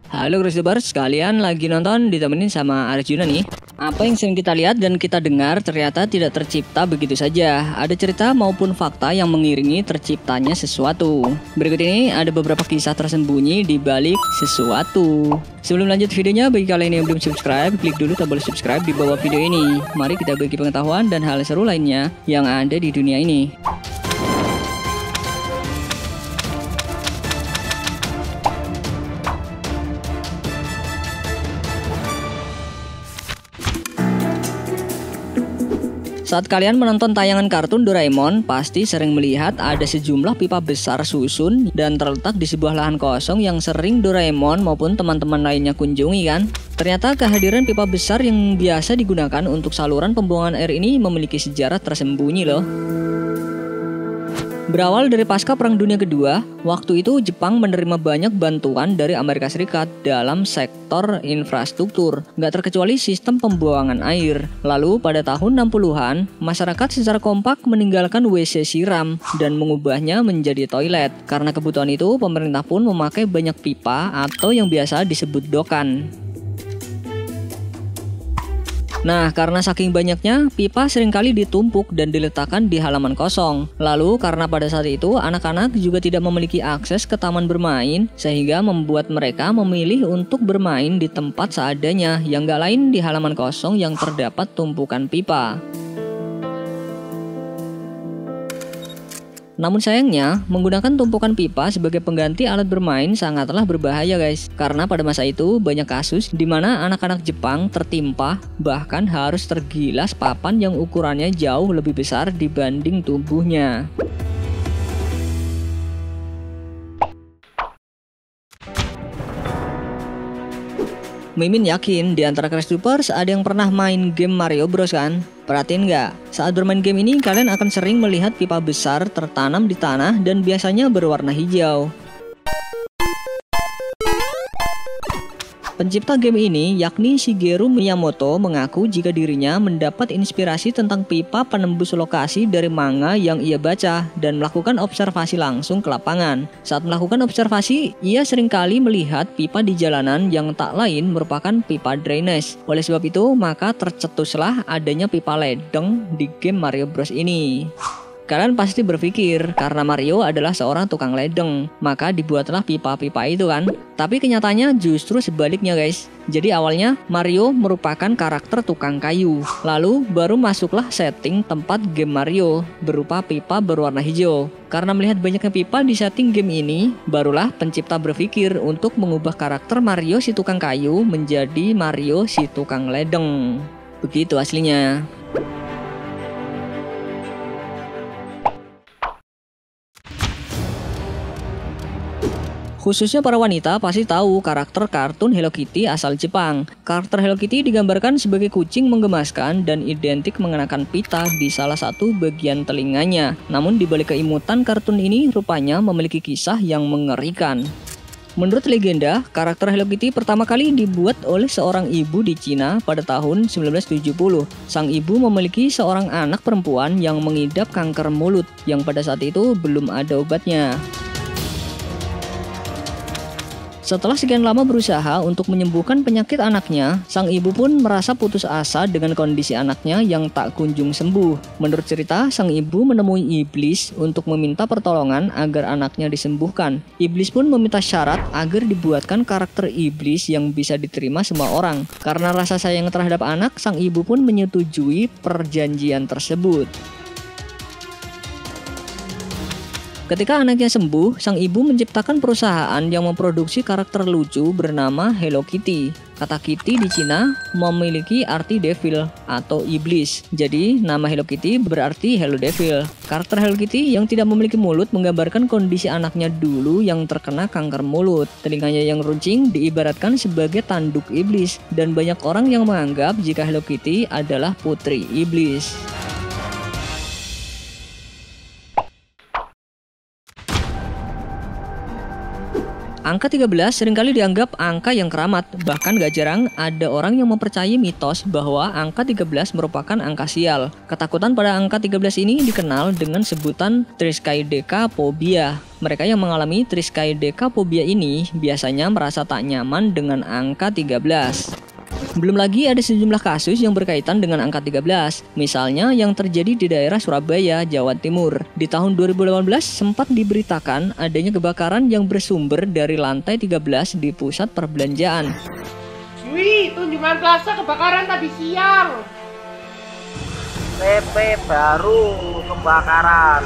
Halo Crusaders, sekalian lagi nonton ditemenin sama Arjuna nih. Apa yang sering kita lihat dan kita dengar ternyata tidak tercipta begitu saja. Ada cerita maupun fakta yang mengiringi terciptanya sesuatu. Berikut ini ada beberapa kisah tersembunyi di balik sesuatu. Sebelum lanjut videonya, bagi kalian yang belum subscribe, klik dulu tombol subscribe di bawah video ini. Mari kita bagi pengetahuan dan hal seru lainnya yang ada di dunia ini. Saat kalian menonton tayangan kartun Doraemon, pasti sering melihat ada sejumlah pipa besar susun dan terletak di sebuah lahan kosong yang sering Doraemon maupun teman-teman lainnya kunjungi kan? Ternyata kehadiran pipa besar yang biasa digunakan untuk saluran pembuangan air ini memiliki sejarah tersembunyi loh. Berawal dari pasca Perang Dunia Kedua, waktu itu Jepang menerima banyak bantuan dari Amerika Serikat dalam sektor infrastruktur, nggak terkecuali sistem pembuangan air. Lalu pada tahun 60-an, masyarakat secara kompak meninggalkan WC siram dan mengubahnya menjadi toilet. Karena kebutuhan itu, pemerintah pun memakai banyak pipa atau yang biasa disebut dokan. Nah, karena saking banyaknya, pipa seringkali ditumpuk dan diletakkan di halaman kosong. Lalu, karena pada saat itu anak-anak juga tidak memiliki akses ke taman bermain, sehingga membuat mereka memilih untuk bermain di tempat seadanya, yang gak lain di halaman kosong yang terdapat tumpukan pipa. Namun sayangnya, menggunakan tumpukan pipa sebagai pengganti alat bermain sangatlah berbahaya guys. Karena pada masa itu banyak kasus di mana anak-anak Jepang tertimpa bahkan harus tergilas papan yang ukurannya jauh lebih besar dibanding tubuhnya. Mimin yakin di antara Crusaders ada yang pernah main game Mario Bros kan? Perhatiin nggak? Saat bermain game ini kalian akan sering melihat pipa besar tertanam di tanah dan biasanya berwarna hijau. Pencipta game ini, yakni Shigeru Miyamoto, mengaku jika dirinya mendapat inspirasi tentang pipa penembus lokasi dari manga yang ia baca dan melakukan observasi langsung ke lapangan. Saat melakukan observasi, ia seringkali melihat pipa di jalanan yang tak lain merupakan pipa drainage. Oleh sebab itu, maka tercetuslah adanya pipa ledeng di game Mario Bros ini. Kalian pasti berpikir karena Mario adalah seorang tukang ledeng, maka dibuatlah pipa-pipa itu kan? Tapi kenyataannya justru sebaliknya guys. Jadi awalnya Mario merupakan karakter tukang kayu. Lalu baru masuklah setting tempat game Mario berupa pipa berwarna hijau. Karena melihat banyaknya pipa di setting game ini, barulah pencipta berpikir untuk mengubah karakter Mario si tukang kayu menjadi Mario si tukang ledeng. Begitu aslinya. Khususnya para wanita pasti tahu karakter kartun Hello Kitty asal Jepang. Karakter Hello Kitty digambarkan sebagai kucing menggemaskan dan identik mengenakan pita di salah satu bagian telinganya. Namun di balik keimutan kartun ini rupanya memiliki kisah yang mengerikan. Menurut legenda, karakter Hello Kitty pertama kali dibuat oleh seorang ibu di Cina pada tahun 1970. Sang ibu memiliki seorang anak perempuan yang mengidap kanker mulut yang pada saat itu belum ada obatnya. Setelah sekian lama berusaha untuk menyembuhkan penyakit anaknya, sang ibu pun merasa putus asa dengan kondisi anaknya yang tak kunjung sembuh. Menurut cerita, sang ibu menemui iblis untuk meminta pertolongan agar anaknya disembuhkan. Iblis pun meminta syarat agar dibuatkan karakter iblis yang bisa diterima semua orang. Karena rasa sayang terhadap anak, sang ibu pun menyetujui perjanjian tersebut. Ketika anaknya sembuh, sang ibu menciptakan perusahaan yang memproduksi karakter lucu bernama Hello Kitty. Kata Kitty di Cina memiliki arti devil atau iblis. Jadi, nama Hello Kitty berarti Hello Devil. Karakter Hello Kitty yang tidak memiliki mulut menggambarkan kondisi anaknya dulu yang terkena kanker mulut. Telinganya yang runcing diibaratkan sebagai tanduk iblis. Dan banyak orang yang menganggap jika Hello Kitty adalah putri iblis. Angka 13 seringkali dianggap angka yang keramat, bahkan gak jarang ada orang yang mempercayai mitos bahwa angka 13 merupakan angka sial. Ketakutan pada angka 13 ini dikenal dengan sebutan triskaidekaphobia. Mereka yang mengalami triskaidekaphobia ini biasanya merasa tak nyaman dengan angka 13. Belum lagi ada sejumlah kasus yang berkaitan dengan angka 13. Misalnya yang terjadi di daerah Surabaya, Jawa Timur. Di tahun 2018 sempat diberitakan adanya kebakaran yang bersumber dari lantai 13 di pusat perbelanjaan. Wih, Tunjungan Plaza kebakaran tadi siang. PP baru kebakaran.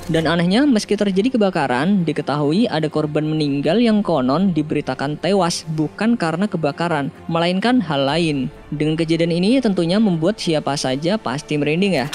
Dan anehnya, meski terjadi kebakaran, diketahui ada korban meninggal yang konon diberitakan tewas bukan karena kebakaran, melainkan hal lain. Dengan kejadian ini tentunya membuat siapa saja pasti merinding ya.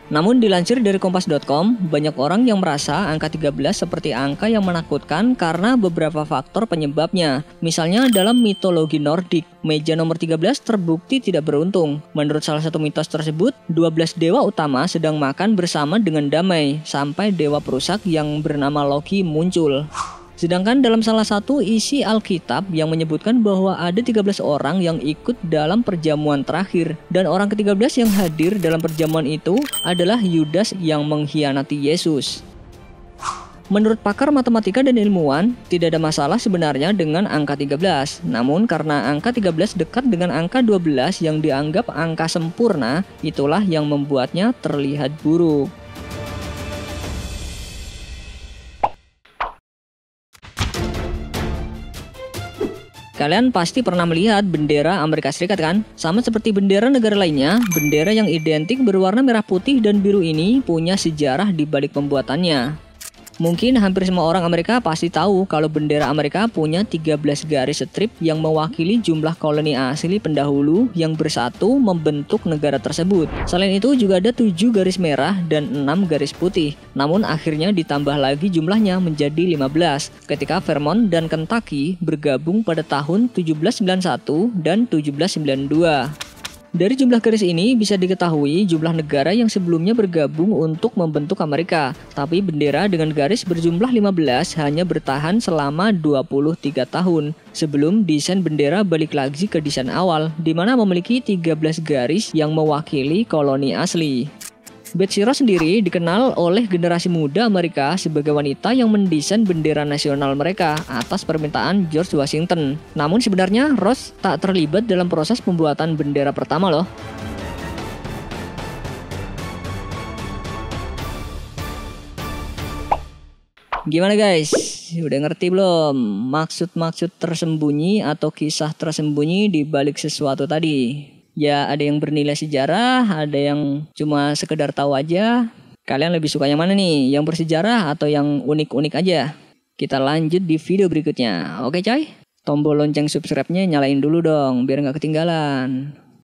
Namun dilansir dari kompas.com, banyak orang yang merasa angka 13 seperti angka yang menakutkan karena beberapa faktor penyebabnya. Misalnya dalam mitologi Nordik, meja nomor 13 terbukti tidak beruntung. Menurut salah satu mitos tersebut, 12 dewa utama sedang makan bersama dengan damai, sampai dewa perusak yang bernama Loki muncul. Sedangkan dalam salah satu isi Alkitab yang menyebutkan bahwa ada 13 orang yang ikut dalam perjamuan terakhir. Dan orang ke-13 yang hadir dalam perjamuan itu adalah Yudas yang mengkhianati Yesus. Menurut pakar matematika dan ilmuwan, tidak ada masalah sebenarnya dengan angka 13. Namun karena angka 13 dekat dengan angka 12 yang dianggap angka sempurna, itulah yang membuatnya terlihat buruk. Kalian pasti pernah melihat bendera Amerika Serikat kan? Sama seperti bendera negara lainnya, bendera yang identik berwarna merah putih dan biru ini punya sejarah di balik pembuatannya. Mungkin hampir semua orang Amerika pasti tahu kalau bendera Amerika punya 13 garis strip yang mewakili jumlah koloni asli pendahulu yang bersatu membentuk negara tersebut. Selain itu juga ada 7 garis merah dan 6 garis putih. Namun akhirnya ditambah lagi jumlahnya menjadi 15 ketika Vermont dan Kentucky bergabung pada tahun 1791 dan 1792. Dari jumlah garis ini bisa diketahui jumlah negara yang sebelumnya bergabung untuk membentuk Amerika. Tapi bendera dengan garis berjumlah 15 hanya bertahan selama 23 tahun. Sebelum desain bendera balik lagi ke desain awal, di mana memiliki 13 garis yang mewakili koloni asli. Betsy Ross sendiri dikenal oleh generasi muda Amerika sebagai wanita yang mendesain bendera nasional mereka atas permintaan George Washington. Namun sebenarnya Ross tak terlibat dalam proses pembuatan bendera pertama loh. Gimana guys? Udah ngerti belum maksud-maksud tersembunyi atau kisah tersembunyi di balik sesuatu tadi? Ya ada yang bernilai sejarah, ada yang cuma sekedar tahu aja. Kalian lebih suka yang mana nih? Yang bersejarah atau yang unik-unik aja? Kita lanjut di video berikutnya. Oke coy? Tombol lonceng subscribe-nya nyalain dulu dong biar nggak ketinggalan.